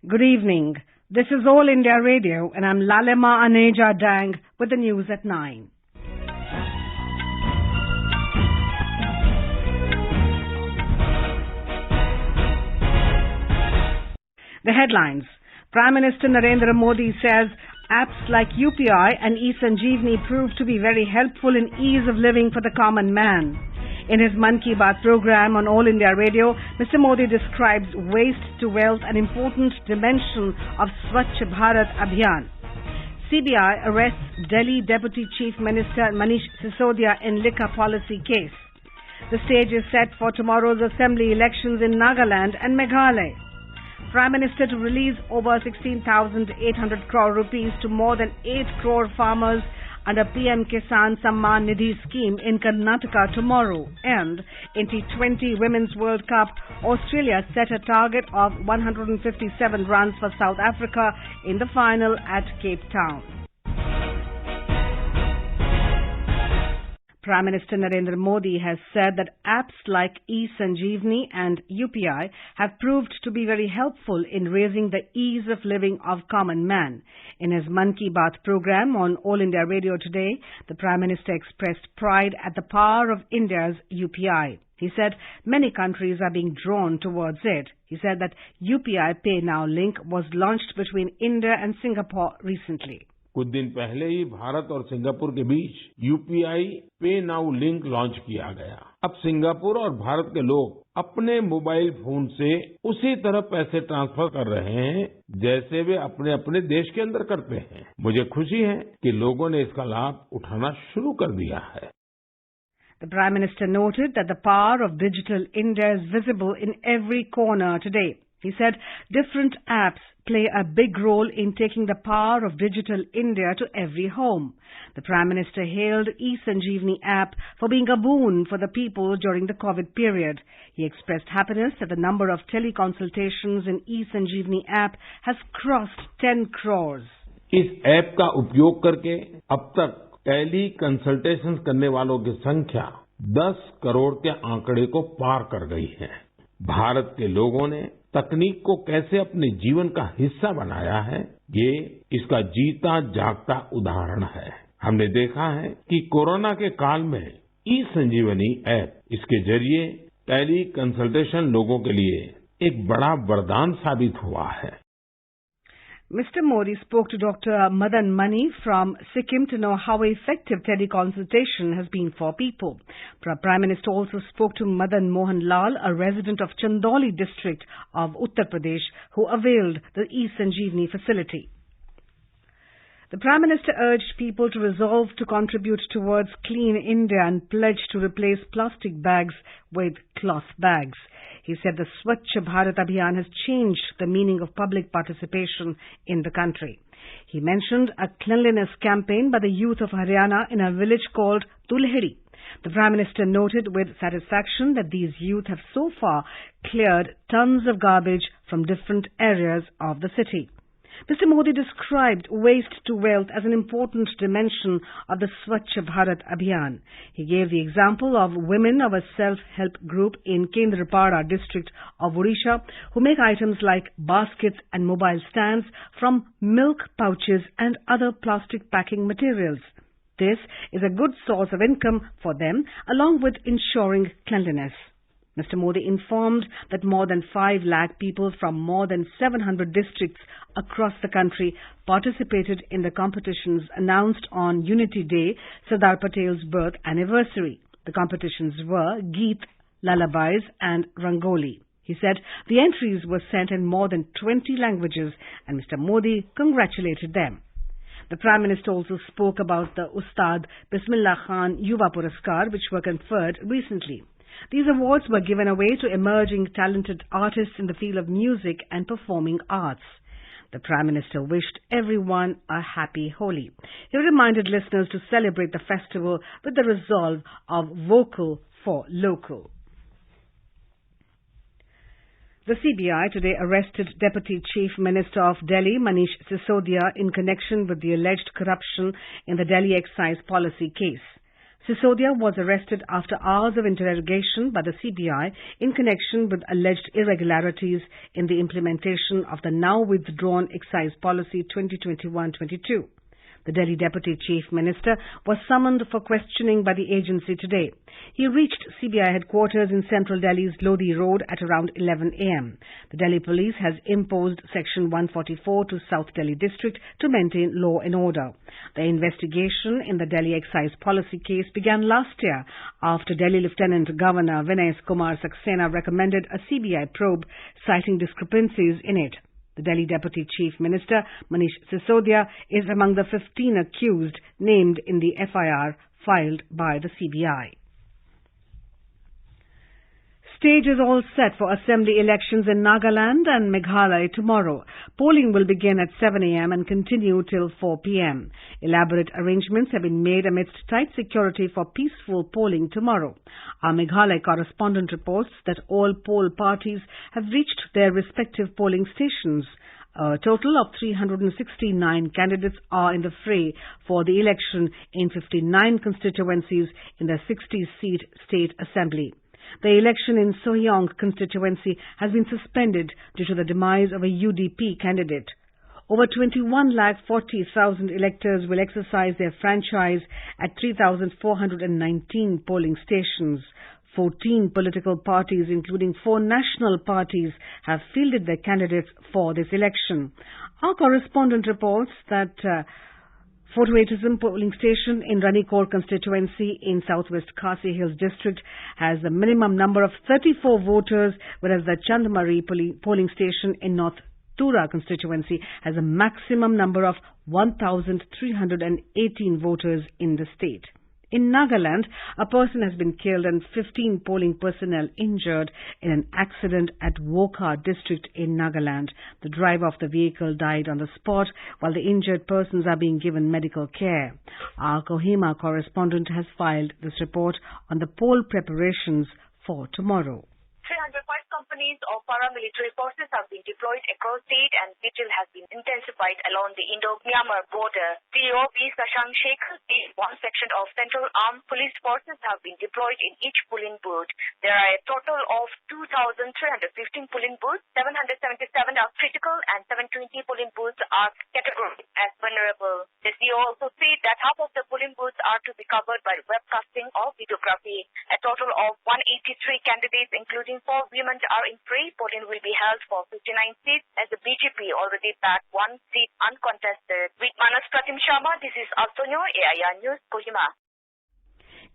Good evening. This is All India Radio and I'm Lalema Aneja Dang with the news at 9. The headlines. Prime Minister Narendra Modi says apps like UPI and E-Sanjeevani prove to be very helpful in ease of living for the common man. In his Mann Ki Baat Programme on All India Radio, Mr. Modi describes waste to wealth an important dimension of Swachh Bharat Abhiyan. CBI arrests Delhi Deputy Chief Minister Manish Sisodia in liquor policy case. The stage is set for tomorrow's assembly elections in Nagaland and Meghalaya. Prime Minister to release over 16,800 crore rupees to more than 8 crore farmers under PM Kisan Samman Nidhi scheme in Karnataka tomorrow. And in T20 Women's World Cup, Australia set a target of 157 runs for South Africa in the final at Cape Town. Prime Minister Narendra Modi has said that apps like E-Sanjeevani and UPI have proved to be very helpful in raising the ease of living of common man. In his Mann Ki Baat Programme on All India Radio today, the Prime Minister expressed pride at the power of India's UPI. He said many countries are being drawn towards it. He said that UPI Pay Now link was launched between India and Singapore recently. कुछ दिन पहले ही भारत और Singapore के बीच UPI पे now link launch किया गया। अब Singapore और भारत के लोग अपने मोबाइल फोन से उसी तरह पैसे ट्रांसफर कर रहे हैं जैसे वे अपने अपने देश के अंदर करते हैं। मुझे खुशी है कि लोगों ने इसका लाभ उठाना शुरू कर दिया है। The Prime Minister noted that the power of digital India is visible in every corner today. He said different apps play a big role in taking the power of digital India to every home. The Prime Minister hailed E-Sanjeevani app for being a boon for the people during the COVID period. He expressed happiness that the number of teleconsultations in E-Sanjeevani app has crossed 10 crores. इस app का उपयोग करके अब तक tele consultation करने वालों की संख्या 10 करोड़ के आंकड़े को पार कर गई है। भारत के लोगों ने तकनीक को कैसे अपने जीवन का हिस्सा बनाया है, ये इसका जीता जागता उदाहरण है। हमने देखा है कि कोरोना के काल में ई संजीवनी ऐप इसके जरिए टेली कंसल्टेशन लोगों के लिए एक बड़ा वरदान साबित हुआ है। Mr. Modi spoke to Dr. Mann from Sikkim to know how effective teleconsultation has been for people. Prime Minister also spoke to Madan Mohan Lal, a resident of Chandauli district of Uttar Pradesh, who availed the E-Sanjeevani facility. The Prime Minister urged people to resolve to contribute towards Clean India and pledge to replace plastic bags with cloth bags. He said the Swachh Bharat Abhiyan has changed the meaning of public participation in the country. He mentioned a cleanliness campaign by the youth of Haryana in a village called Tulhedi. The Prime Minister noted with satisfaction that these youth have so far cleared tons of garbage from different areas of the city. Mr. Modi described waste to wealth as an important dimension of the Swachh Bharat Abhiyan. He gave the example of women of a self-help group in Kendrapada district of Odisha who make items like baskets and mobile stands from milk pouches and other plastic packing materials. This is a good source of income for them along with ensuring cleanliness. Mr. Modi informed that more than 5 lakh people from more than 700 districts across the country participated in the competitions announced on Unity Day, Sardar Patel's birth anniversary. The competitions were Geet, Lullabies and Rangoli. He said the entries were sent in more than 20 languages and Mr. Modi congratulated them. The Prime Minister also spoke about the Ustad Bismillah Khan Yuva Puraskar which were conferred recently. These awards were given away to emerging talented artists in the field of music and performing arts. The Prime Minister wished everyone a happy Holi. He reminded listeners to celebrate the festival with the resolve of vocal for local. The CBI today arrested Deputy Chief Minister of Delhi, Manish Sisodia, in connection with the alleged corruption in the Delhi excise policy case. Sisodia was arrested after hours of interrogation by the CBI in connection with alleged irregularities in the implementation of the now withdrawn Excise Policy 2021-22. The Delhi Deputy Chief Minister was summoned for questioning by the agency today. He reached CBI headquarters in central Delhi's Lodi Road at around 11 a.m. The Delhi police has imposed Section 144 to South Delhi District to maintain law and order. The investigation in the Delhi Excise Policy case began last year after Delhi Lieutenant Governor Vinay Kumar Saxena recommended a CBI probe citing discrepancies in it. The Delhi Deputy Chief Minister, Manish Sisodia, is among the 15 accused named in the FIR filed by the CBI. Stage is all set for assembly elections in Nagaland and Meghalaya tomorrow. Polling will begin at 7 a.m. and continue till 4 p.m. Elaborate arrangements have been made amidst tight security for peaceful polling tomorrow. Our Meghalaya correspondent reports that all poll parties have reached their respective polling stations. A total of 369 candidates are in the fray for the election in 59 constituencies in the 60-seat state assembly. The election in Sohyang constituency has been suspended due to the demise of a UDP candidate. Over 21,40,000 electors will exercise their franchise at 3,419 polling stations. 14 political parties, including 4 national parties, have fielded their candidates for this election. Our correspondent reports that Fortuatism polling station in Ranikor constituency in southwest Khasi Hills district has a minimum number of 34 voters, whereas the Chandamari polling station in North Tura constituency has a maximum number of 1,318 voters in the state. In Nagaland, a person has been killed and 15 polling personnel injured in an accident at Wokha district in Nagaland. The driver of the vehicle died on the spot while the injured persons are being given medical care. Our Kohima correspondent has filed this report on the poll preparations for tomorrow. 305 companies of paramilitary forces have been deployed across state and vigil has been intensified along the Indo-Myanmar border. CEO V. Sashank Shekhar said one section of Central Armed Police Forces have been deployed in each polling booth. There are a total of 2,315 polling booths, 777 are critical and 720 polling booths are categorized as vulnerable. The CEO also said that half of the polling booths are to be covered by webcasting or videography. A total of 183 candidates, including 4 women, are in fray. Polling will be held for 59 seats as the BJP already backed 1 seat uncontested. With Manus Pratim Sharma, this is Altonio, AIR News, Kohima.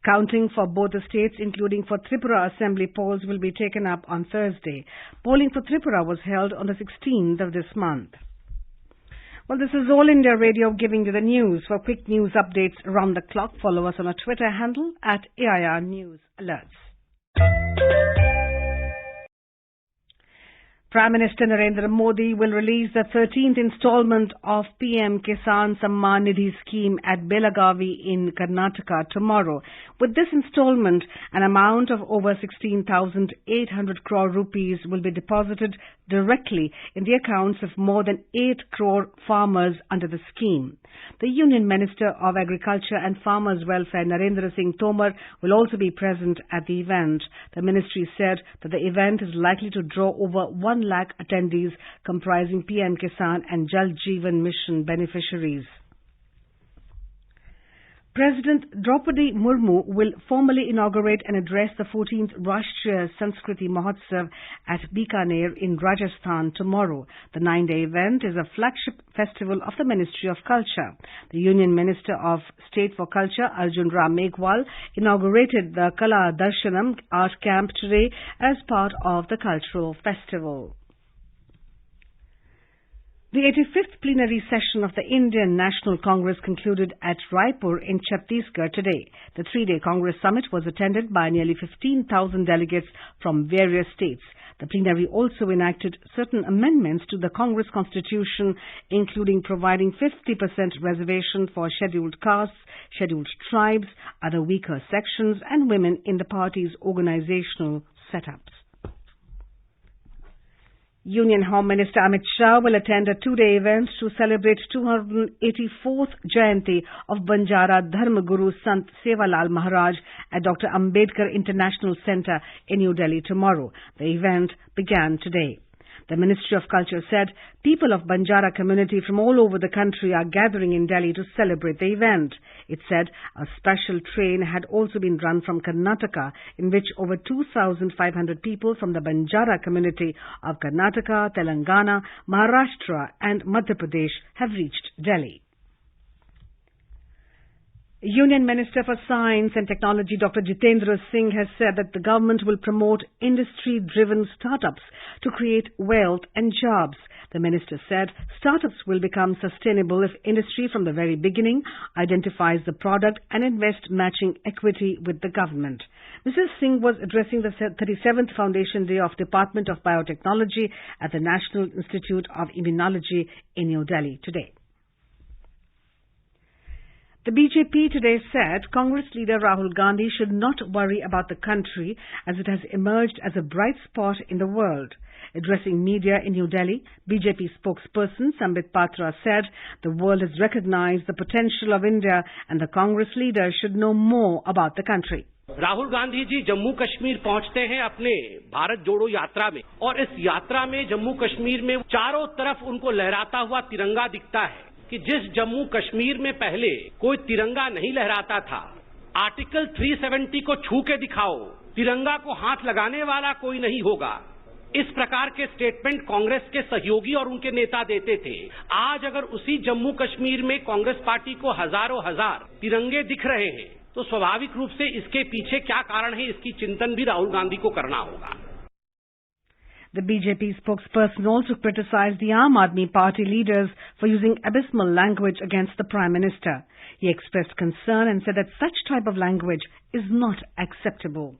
Counting for both the states, including for Tripura assembly polls, will be taken up on Thursday. Polling for Tripura was held on the 16th of this month. Well, this is All India Radio giving you the news. For quick news updates around the clock, follow us on our Twitter handle at AIR News Alerts. Prime Minister Narendra Modi will release the 13th installment of PM Kisan Samman Nidhi scheme at Belagavi in Karnataka tomorrow. With this installment, an amount of over 16,800 crore rupees will be deposited directly in the accounts of more than 8 crore farmers under the scheme. The Union Minister of Agriculture and Farmers Welfare, Narendra Singh Tomar, will also be present at the event. The ministry said that the event is likely to draw over 1 lakh attendees comprising PM Kisan and Jal Jeevan Mission beneficiaries. President Draupadi Murmu will formally inaugurate and address the 14th Rashtriya Sanskriti Mahotsav at Bikaner in Rajasthan tomorrow. The 9-day event is a flagship festival of the Ministry of Culture. The Union Minister of State for Culture, Arjun Ram Meghwal, inaugurated the Kala Darshanam art camp today as part of the cultural festival. The 85th plenary session of the Indian National Congress concluded at Raipur in Chhattisgarh today. The 3-day Congress summit was attended by nearly 15,000 delegates from various states. The plenary also enacted certain amendments to the Congress constitution, including providing 50% reservation for scheduled castes, scheduled tribes, other weaker sections, and women in the party's organizational setups. Union Home Minister Amit Shah will attend a two-day event to celebrate 284th Jayanti of Banjara Dharma Guru Sant Sevalal Maharaj at Dr. Ambedkar International Centre in New Delhi tomorrow. The event began today. The Ministry of Culture said people of Banjara community from all over the country are gathering in Delhi to celebrate the event. It said a special train had also been run from Karnataka in which over 2,500 people from the Banjara community of Karnataka, Telangana, Maharashtra and Madhya Pradesh have reached Delhi. Union Minister for Science and Technology Dr. Jitendra Singh has said that the government will promote industry-driven startups to create wealth and jobs. The minister said startups will become sustainable if industry from the very beginning identifies the product and invests matching equity with the government. Mrs. Singh was addressing the 37th Foundation Day of Department of Biotechnology at the National Institute of Immunology in New Delhi today. The BJP today said Congress leader Rahul Gandhi should not worry about the country as it has emerged as a bright spot in the world. Addressing media in New Delhi, BJP spokesperson Sambit Patra said the world has recognized the potential of India and the Congress leader should know more about the country. Rahul Gandhi ji Jammu Kashmir पहुंचते हैं अपने भारत जोड़ो यात्रा में और इस यात्रा में जम्मू कश्मीर में चारों तरफ उनको लहराता हुआ तिरंगा दिखता है कि जिस जम्मू कश्मीर में पहले कोई तिरंगा नहीं लहराता था, आर्टिकल 370 को छू के दिखाओ, तिरंगा को हाथ लगाने वाला कोई नहीं होगा। इस प्रकार के स्टेटमेंट कांग्रेस के सहयोगी और उनके नेता देते थे। आज अगर उसी जम्मू कश्मीर में कांग्रेस पार्टी को हजारों हजार तिरंगे दिख रहे हैं, तो स्वाभाविक रूप से इसके पीछे क्या कारण है, इसकी चिंतन भी राहुल गांधी को करना होगा। The BJP spokesperson also criticized the Aam Aadmi Party leaders for using abysmal language against the Prime Minister. He expressed concern and said that such type of language is not acceptable.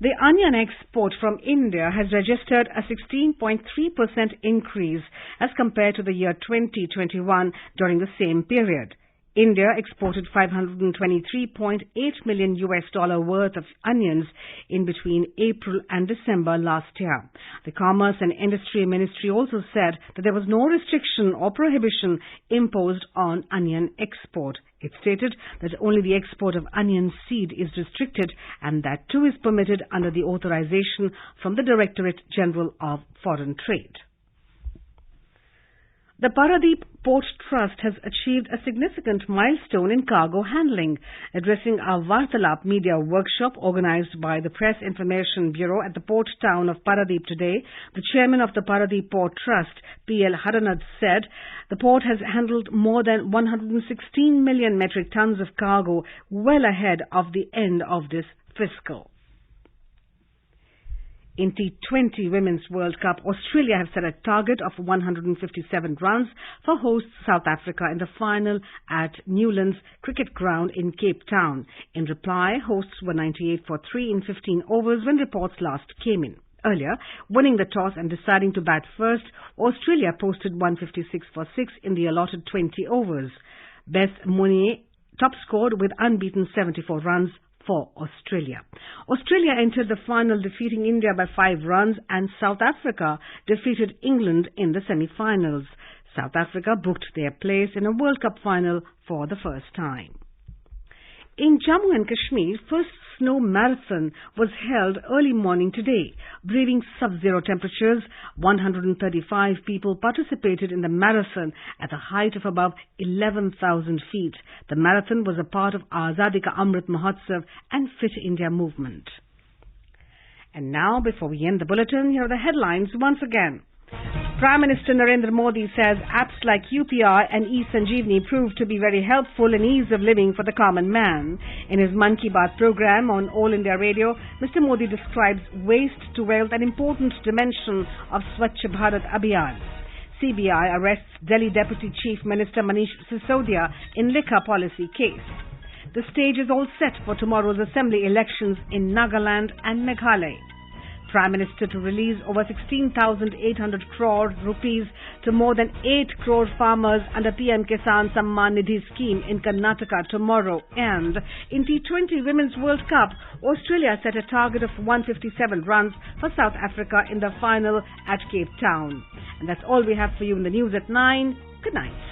The onion export from India has registered a 16.3% increase as compared to the year 2021 during the same period. India exported $523.8 million worth of onions in between April and December last year. The Commerce and Industry Ministry also said that there was no restriction or prohibition imposed on onion export. It stated that only the export of onion seed is restricted and that too is permitted under the authorization from the Directorate General of Foreign Trade. The Paradeep Port Trust has achieved a significant milestone in cargo handling. Addressing a Vartalap media workshop organized by the Press Information Bureau at the port town of Paradeep today, the chairman of the Paradeep Port Trust, P.L. Haranad, said the port has handled more than 116 million metric tons of cargo, well ahead of the end of this fiscal. In T20 Women's World Cup, Australia have set a target of 157 runs for hosts South Africa in the final at Newlands Cricket Ground in Cape Town. In reply, hosts were 98 for 3 in 15 overs when reports last came in. Earlier, winning the toss and deciding to bat first, Australia posted 156 for 6 in the allotted 20 overs. Bess Mooney top scored with unbeaten 74 runs for Australia. Australia entered the final defeating India by 5 runs and South Africa defeated England in the semi-finals. South Africa booked their place in a World Cup final for the first time. In Jammu and Kashmir, first snow marathon was held early morning today. Braving sub-zero temperatures, 135 people participated in the marathon at a height of above 11,000 feet. The marathon was a part of Azadi Ka Amrit Mahotsav and Fit India movement. And now, before we end the bulletin, here are the headlines once again. Prime Minister Narendra Modi says apps like UPI and E-Sanjeevani proved to be very helpful in ease of living for the common man. In his Mann Ki Baat Programme on All India Radio, Mr. Modi describes waste to wealth an important dimension of Swachh Bharat Abhiyan. CBI arrests Delhi Deputy Chief Minister Manish Sisodia in liquor policy case. The stage is all set for tomorrow's assembly elections in Nagaland and Meghalaya. Prime Minister to release over 16,800 crore rupees to more than 8 crore farmers under PM Kisan Samman Nidhi scheme in Karnataka tomorrow. And in T20 Women's World Cup, Australia set a target of 157 runs for South Africa in the final at Cape Town. And that's all we have for you in the news at 9. Good night.